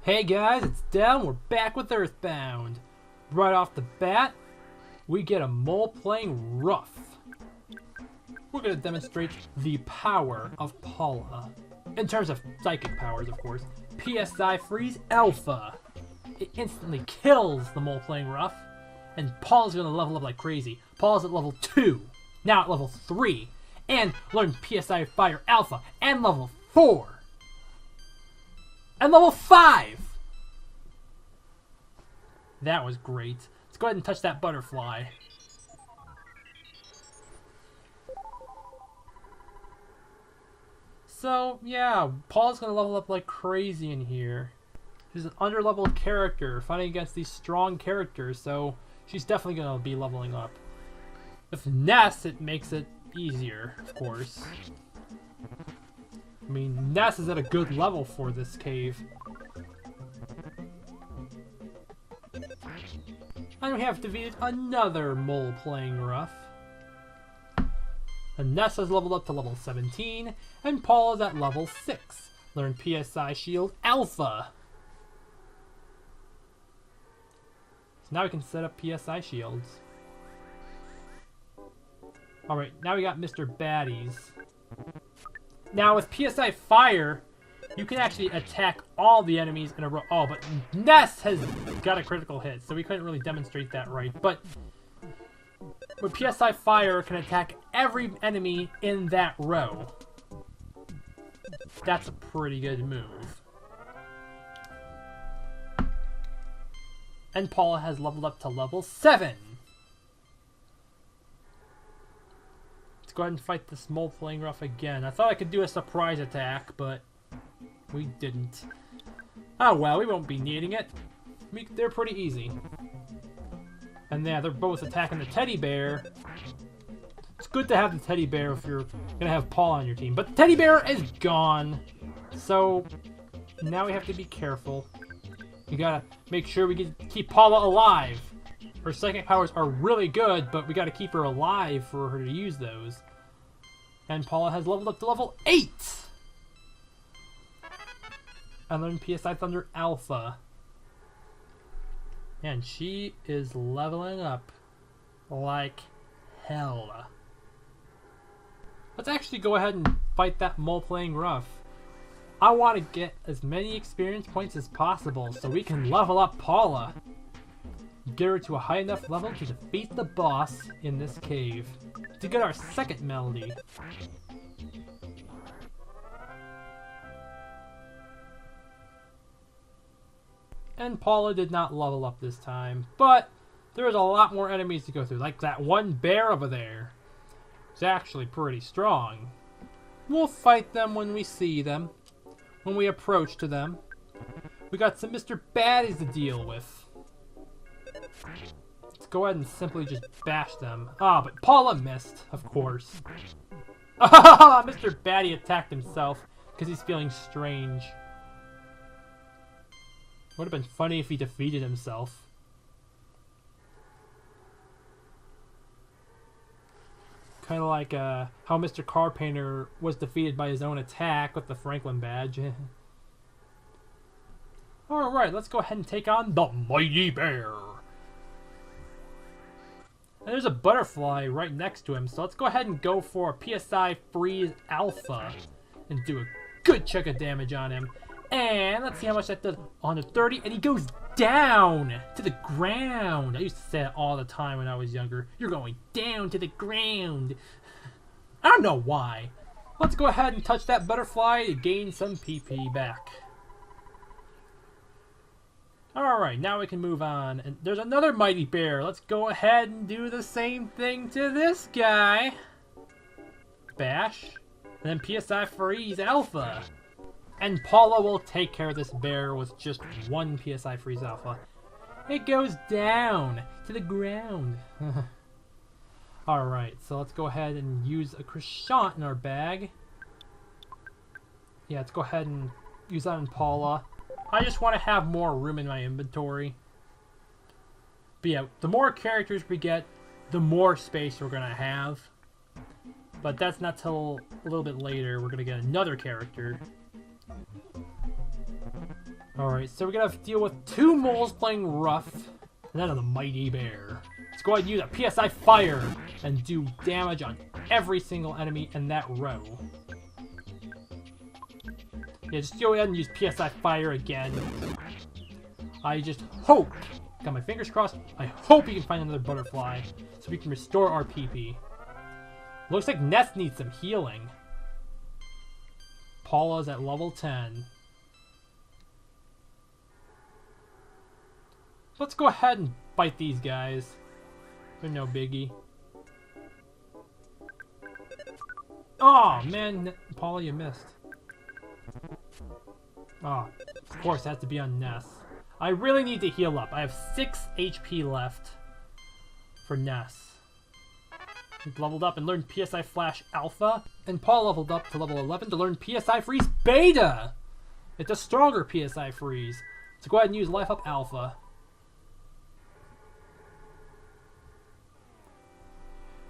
Hey guys, it's Del. We're back with EarthBound. Right off the bat, we get a mole playing rough. We're going to demonstrate the power of Paula. In terms of psychic powers, of course. PSI Freeze Alpha. It instantly kills the mole playing rough. And Paula's going to level up like crazy. Paula's at level 2. Now at level 3. And learn PSI Fire Alpha. And level 4. And level 5! That was great. Let's go ahead and touch that butterfly. So, yeah, Paul's gonna level up like crazy in here. She's an under-leveled character, fighting against these strong characters, so she's definitely gonna be leveling up. With Ness, it makes it easier, of course. I mean, Ness is at a good level for this cave. And we have defeated another mole playing rough. And Ness has leveled up to level 17, and Paul is at level 6. Learn PSI Shield Alpha. So now we can set up PSI shields. Alright, now we got Mr. Baddies. Now with PSI Fire, you can actually attack all the enemies in a row. Oh, but Ness has got a critical hit, so we couldn't really demonstrate that right. But with PSI Fire, can attack every enemy in that row. That's a pretty good move. And Paula has leveled up to level 7. Let's go ahead and fight this mole playing rough again. I thought I could do a surprise attack, but we didn't. Oh well, we won't be needing it. They're pretty easy. And yeah, they're both attacking the teddy bear. It's good to have the teddy bear if you're gonna have Paul on your team. But the teddy bear is gone. So now we have to be careful. We gotta make sure we can keep Paula alive. Her psychic powers are really good, but we gotta keep her alive for her to use those. And Paula has leveled up to level 8! And then PSI Thunder Alpha. And she is leveling up like hell. Let's actually go ahead and fight that mole playing rough. I want to get as many experience points as possible so we can level up Paula. Get her to a high enough level to defeat the boss in this cave. To get our second melody. And Paula did not level up this time, but there's a lot more enemies to go through, like that one bear over there. It's actually pretty strong. We'll fight them when we see them, when we approach to them. We got some Mr. Baddies to deal with. Let's go ahead and simply just bash them. Ah, but Paula missed, of course. Ah, Mr. Baddie attacked himself because he's feeling strange. Would have been funny if he defeated himself. Kind of like how Mr. Carpainter was defeated by his own attack with the Franklin badge. Alright, let's go ahead and take on the Mighty Bear. And there's a butterfly right next to him, so let's go ahead and go for a PSI Freeze Alpha and do a good chunk of damage on him. And let's see how much that does. 130, and he goes down to the ground. I used to say that all the time when I was younger. You're going down to the ground. I don't know why. Let's go ahead and touch that butterfly to gain some PP back. Alright, now we can move on. And there's another Mighty Bear. Let's go ahead and do the same thing to this guy. Bash. And then PSI Freeze Alpha. And Paula will take care of this bear with just one PSI Freeze Alpha. It goes down to the ground. Alright, so let's go ahead and use a croissant in our bag. Yeah, let's go ahead and use that on Paula. I just want to have more room in my inventory. But yeah, the more characters we get, the more space we're going to have. But that's not till a little bit later. We're going to get another character. Alright, so we're gonna have to deal with 2 moles playing rough, and then a mighty bear. Let's go ahead and use a PSI fire and do damage on every single enemy in that row. Yeah, just go ahead and use PSI fire again. I just hope, got my fingers crossed, I hope we can find another butterfly so we can restore our PP. Looks like Ness needs some healing. Paula's at level 10. Let's go ahead and fight these guys. They're no biggie. Oh man, Paula, you missed. Oh, of course, it has to be on Ness. I really need to heal up. I have 6 HP left for Ness. He leveled up and learned PSI Flash Alpha, and Paul leveled up to level 11 to learn PSI Freeze Beta! It's a stronger PSI Freeze. So go ahead and use Life Up Alpha.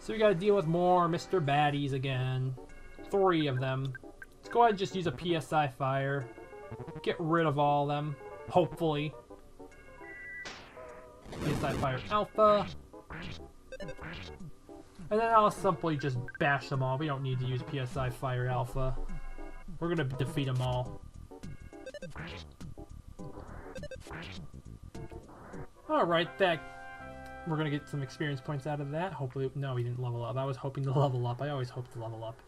So we gotta deal with more Mr. Baddies again. 3 of them. Let's go ahead and just use a PSI Fire. Get rid of all of them. Hopefully. PSI Fire Alpha. And then I'll simply just bash them all. We don't need to use PSI Fire Alpha. We're gonna defeat them all. Alright, we're gonna get some experience points out of that. Hopefully, no, we didn't level up. I was hoping to level up. I always hope to level up.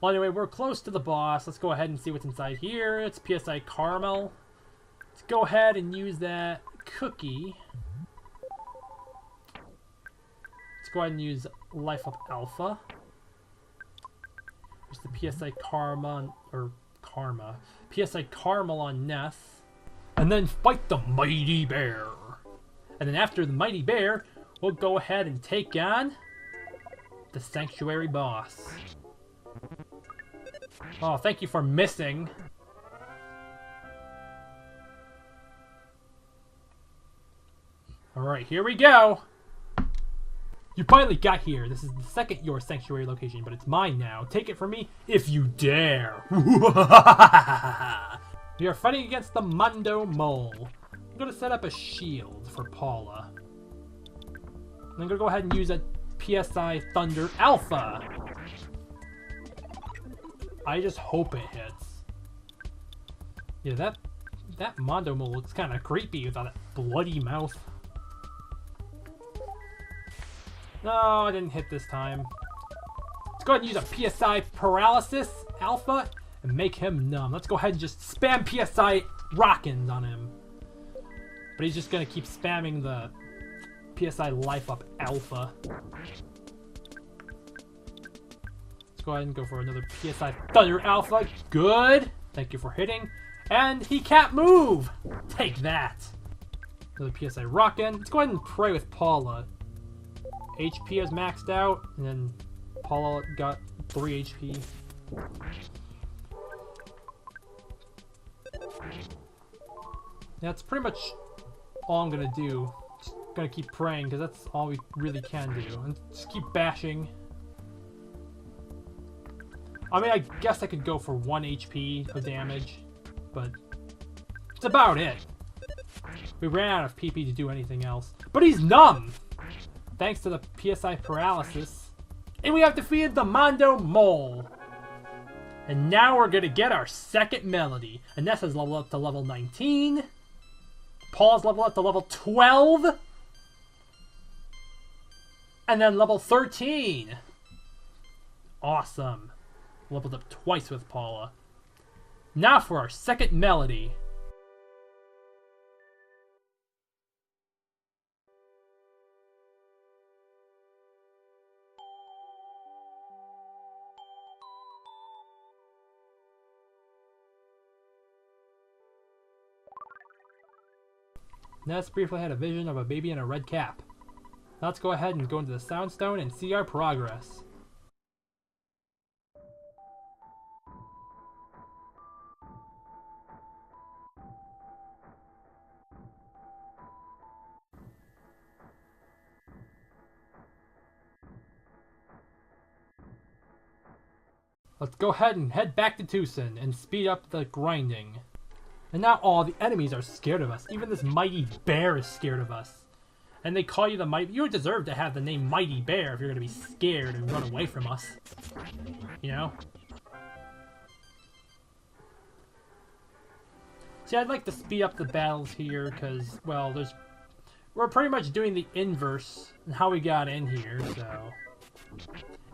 Well, anyway, we're close to the boss. Let's go ahead and see what's inside here. It's PSI Caramel. Let's go ahead and use that cookie. Let's go ahead and use Life Up Alpha. There's the PSI PSI Caramel on Ness. And then fight the Mighty Bear. And then after the Mighty Bear, we'll go ahead and take on the Sanctuary boss. Oh, thank you for missing. Alright, here we go. You finally got here. This is the second your Sanctuary location, but it's mine now. Take it from me if you dare. We are fighting against the Mondo Mole. I'm going to set up a shield for Paula. I'm going to go ahead and use a PSI Thunder Alpha. I just hope it hits. Yeah, that Mondo Mole looks kind of creepy without that bloody mouth. No, I didn't hit this time. Let's go ahead and use a PSI Paralysis Alpha and make him numb. Let's go ahead and just spam PSI Rockins on him. But he's just going to keep spamming the PSI Life Up Alpha. Let's go ahead and go for another PSI Thunder Alpha. Good. Thank you for hitting. And he can't move. Take that. Another PSI Rockin'. Let's go ahead and pray with Paula. HP is maxed out, and then Paula got 3 HP. That's pretty much all I'm gonna do. Just gonna keep praying, because that's all we really can do. And just keep bashing. I mean, I guess I could go for 1 HP of damage, but it's about it. We ran out of PP to do anything else. But he's numb! Thanks to the PSI Paralysis. And we have defeated the Mondo Mole. And now we're gonna get our second melody. Anessa's leveled up to level 19. Paul's leveled up to level 12. And then level 13. Awesome. Leveled up twice with Paula. Now for our second melody. Ness briefly had a vision of a baby in a red cap. Now let's go ahead and go into the Soundstone and see our progress. Let's go ahead and head back to Tucson and speed up the grinding. And now all the enemies are scared of us. Even this mighty bear is scared of us. And they call you the mighty... You deserve to have the name Mighty Bear if you're going to be scared and run away from us. You know? See, I'd like to speed up the battles here because, well, we're pretty much doing the inverse in how we got in here, so...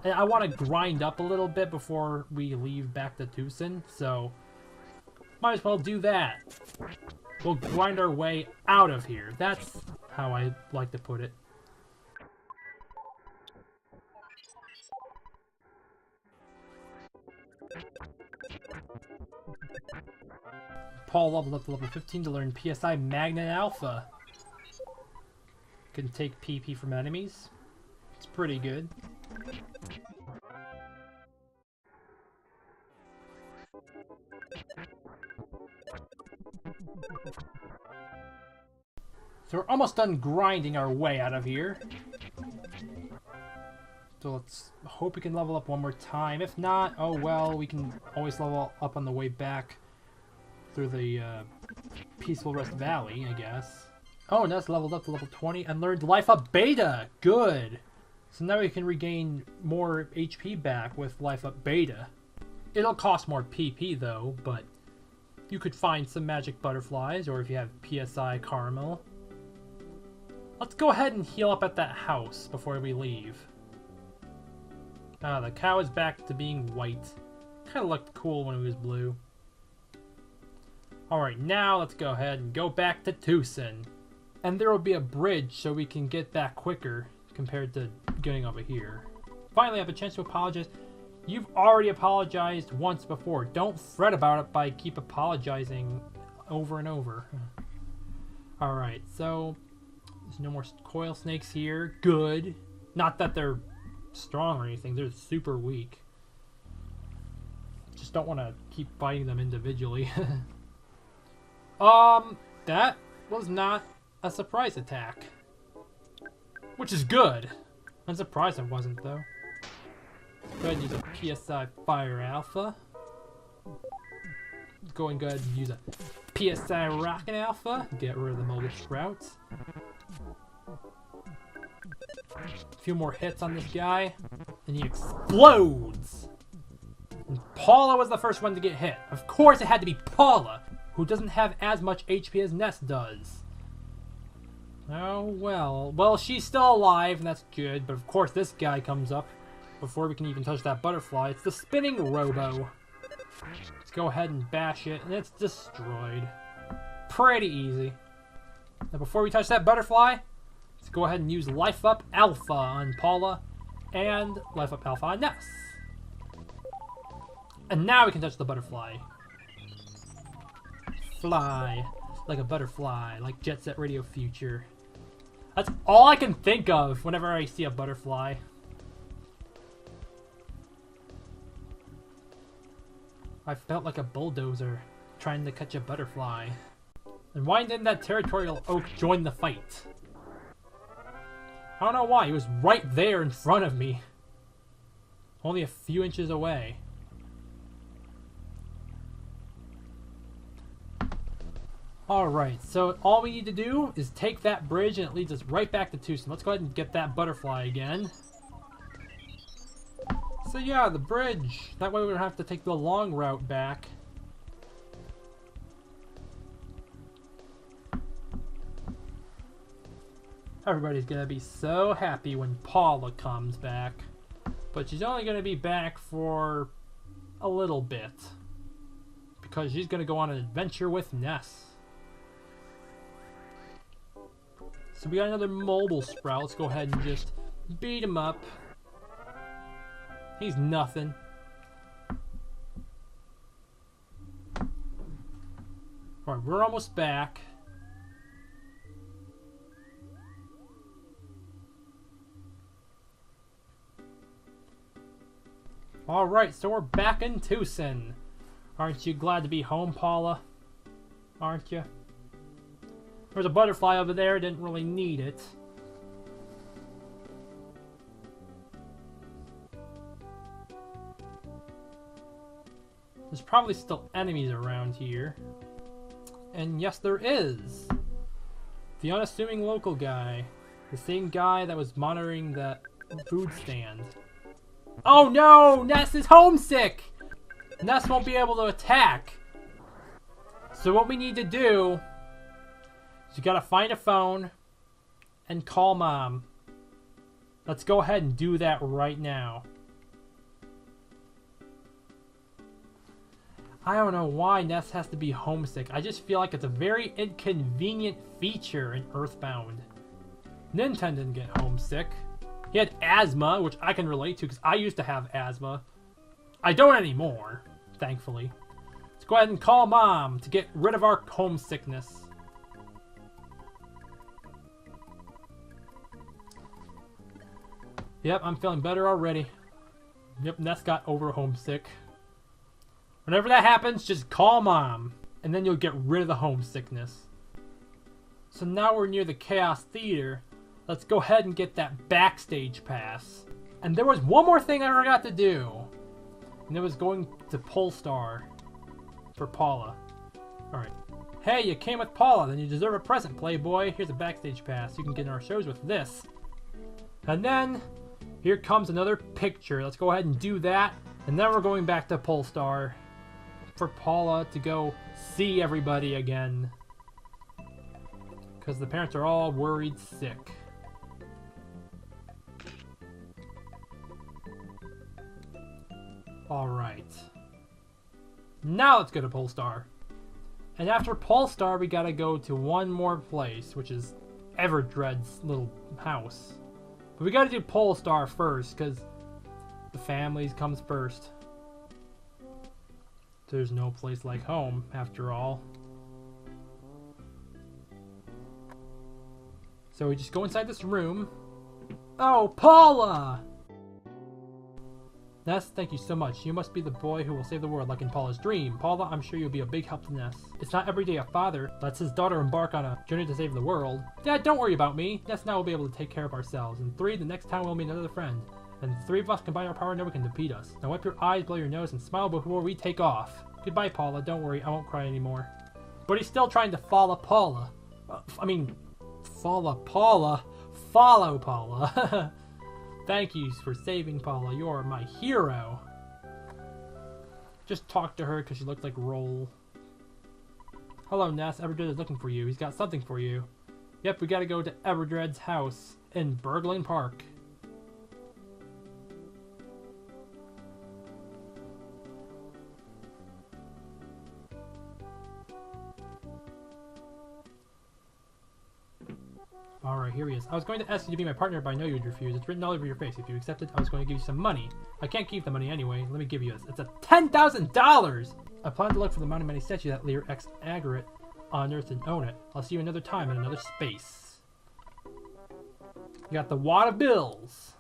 And I want to grind up a little bit before we leave back to Tucson, so... Might as well do that. We'll grind our way out of here. That's how I like to put it. Paul leveled up to level 15 to learn PSI Magnet Alpha. Can take PP from enemies. It's pretty good. So we're almost done grinding our way out of here. So let's hope we can level up one more time. If not, oh well, we can always level up on the way back through the Peaceful Rest Valley, I guess. Oh, and that's leveled up to level 20 and learned Life Up Beta. Good. So now we can regain more HP back with Life Up Beta. It'll cost more PP though, but you could find some magic butterflies, or if you have PSI Caramel. Let's go ahead and heal up at that house before we leave. The cow is back to being white. Kind of looked cool when it was blue. Alright, now let's go ahead and go back to Tucson. And there will be a bridge so we can get back quicker compared to getting over here. Finally, I have a chance to apologize. You've already apologized once before. Don't fret about it by keep apologizing over and over. Alright, so... There's no more coil snakes here. Good. Not that they're strong or anything. They're super weak. Just don't want to keep fighting them individually. That was not a surprise attack. Which is good. I'm surprised it wasn't, though. Go ahead and use a PSI Fire Alpha. Go ahead and use a PSI Rocket Alpha. Get rid of the Mobile Sprouts. A few more hits on this guy, and he explodes! And Paula was the first one to get hit. Of course it had to be Paula, who doesn't have as much HP as Ness does. Oh well. Well, she's still alive, and that's good, but of course this guy comes up before we can even touch that butterfly. It's the spinning robo. Let's go ahead and bash it, and it's destroyed. Pretty easy. Now before we touch that butterfly, let's go ahead and use Life Up Alpha on Paula and Life Up Alpha on Ness. And now we can touch the butterfly. Fly like a butterfly, like Jet Set Radio Future. That's all I can think of whenever I see a butterfly. I felt like a bulldozer trying to catch a butterfly. And why didn't that territorial oak join the fight? I don't know why, he was right there in front of me. Only a few inches away. Alright, so all we need to do is take that bridge and it leads us right back to Tucson. Let's go ahead and get that butterfly again. So yeah, the bridge. That way we don't have to take the long route back. Everybody's gonna be so happy when Paula comes back. But she's only gonna be back for a little bit. Because she's gonna go on an adventure with Ness. So we got another mobile sprout. Let's go ahead and just beat him up. He's nothing. Alright, we're almost back. Alright, so we're back in Tucson. Aren't you glad to be home, Paula? Aren't you? There's a butterfly over there, didn't really need it. There's probably still enemies around here. And yes, there is. The unassuming local guy. The same guy that was monitoring the food stand. Oh no! Ness is homesick! Ness won't be able to attack. So what we need to do is you gotta find a phone and call Mom. Let's go ahead and do that right now. I don't know why Ness has to be homesick. I just feel like it's a very inconvenient feature in EarthBound. Nintendo didn't get homesick. He had asthma, which I can relate to because I used to have asthma. I don't anymore, thankfully. Let's go ahead and call Mom to get rid of our homesickness. Yep, I'm feeling better already. Yep, Ness got over homesick. Whenever that happens, just call Mom, and then you'll get rid of the homesickness. So now we're near the Chaos Theater. Let's go ahead and get that backstage pass. And there was one more thing I forgot to do. And it was going to Polestar for Paula. Alright. Hey, you came with Paula, then you deserve a present, Playboy. Here's a backstage pass. You can get in our shows with this. And then, here comes another picture. Let's go ahead and do that. And then we're going back to Polestar for Paula to go see everybody again. Because the parents are all worried sick. Alright. Now let's go to Polestar. And after Polestar, we gotta go to one more place, which is Everdread's little house. But we gotta do Polestar first, because the families comes first. There's no place like home, after all. So we just go inside this room. Oh, Paula! Ness, thank you so much. You must be the boy who will save the world like in Paula's dream. Paula, I'm sure you'll be a big help to Ness. It's not every day a father lets his daughter embark on a journey to save the world. Dad, don't worry about me. Ness and I will be able to take care of ourselves. And 3, the next time we'll meet another friend. And the 3 of us combine our power, no one can defeat us. Now wipe your eyes, blow your nose, and smile before we take off. Goodbye, Paula. Don't worry, I won't cry anymore. But he's still trying to follow Paula. Follow Paula. Follow Paula. Thank you for saving Paula. You're my hero. Just talk to her because she looked like Roll. Hello, Ness. Everdread is looking for you. He's got something for you. Yep, we gotta go to Everdread's house in Berglund Park. Alright, here he is. I was going to ask you to be my partner, but I know you'd refuse. It's written all over your face. If you accepted, I was going to give you some money. I can't keep the money anyway. Let me give you this. It's a $10,000! I plan to look for the Mountain Many statue that Lear X Agate on Earth and own it. I'll see you another time in another space. You got the wad of bills.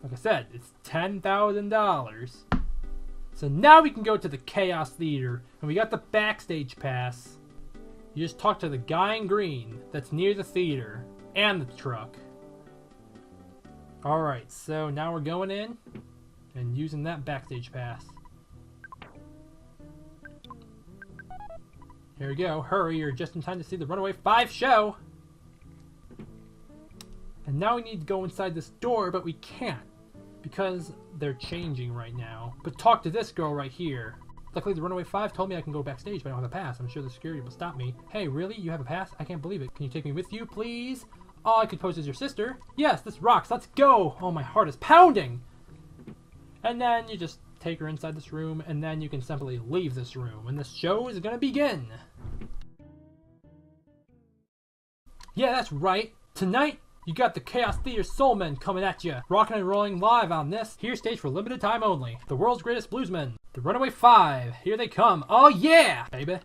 Like I said, it's $10,000. So now we can go to the Chaos Theater, and we got the backstage pass. You just talk to the guy in green that's near the theater and the truck. Alright, so now we're going in and using that backstage pass. Here we go. Hurry, you're just in time to see the Runaway 5 show. And now we need to go inside this door, but we can't because they're changing right now. But talk to this girl right here. Luckily, the Runaway 5 told me I can go backstage, but I don't have a pass. I'm sure the security will stop me. Hey, really? You have a pass? I can't believe it. Can you take me with you, please? Oh, I could pose as your sister. Yes, this rocks. Let's go. Oh, my heart is pounding. And then you just take her inside this room, and then you can simply leave this room, and the show is gonna begin. Yeah, that's right. Tonight, you got the Chaos Theater Soulmen coming at you, rocking and rolling live on this here stage for limited time only. The world's greatest bluesmen, the Runaway 5. Here they come. Oh yeah, baby.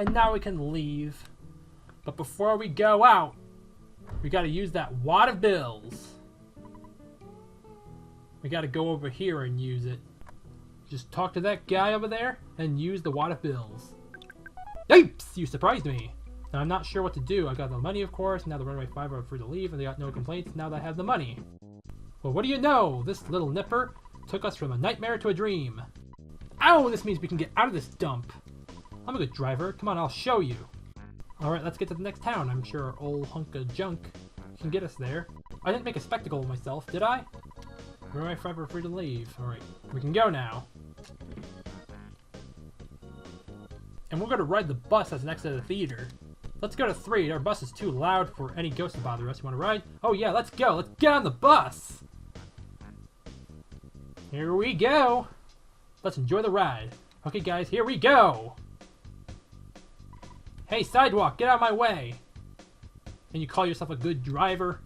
And now we can leave. But before we go out, we gotta use that wad of bills. We gotta go over here and use it. Just talk to that guy over there and use the wad of bills. Yipes! You surprised me. Now I'm not sure what to do. I got the money, of course. Now the runaway 5 are free to leave, and they got no complaints now that I have the money. Well, what do you know? This little nipper took us from a nightmare to a dream. Ow! This means we can get out of this dump. I'm a good driver. Come on, I'll show you. Alright, let's get to the next town. I'm sure our old hunk of junk can get us there. I didn't make a spectacle of myself, did I? Runaway 5 are free to leave. Alright, we can go now. And we're going to ride the bus that's next to the theater. Let's go to 3. Our bus is too loud for any ghost to bother us. You want to ride? Oh yeah, let's go. Let's get on the bus. Here we go. Let's enjoy the ride. Okay guys, here we go. Hey sidewalk, get out of my way. And you call yourself a good driver?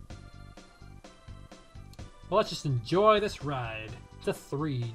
Well, let's just enjoy this ride. To Threed.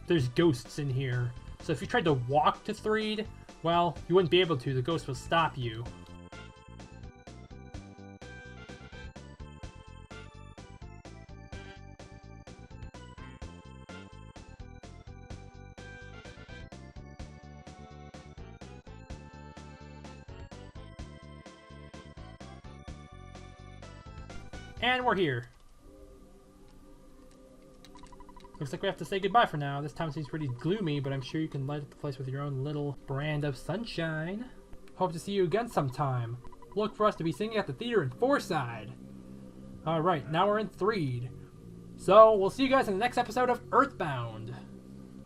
There's ghosts in here. So if you tried to walk to Threed, well, you wouldn't be able to. The ghost will stop you. And we're here. Looks like we have to say goodbye for now. This town seems pretty gloomy, but I'm sure you can light up the place with your own little brand of sunshine. Hope to see you again sometime. Look for us to be singing at the theater in Fourside. Alright, now we're in Threed. So, we'll see you guys in the next episode of EarthBound.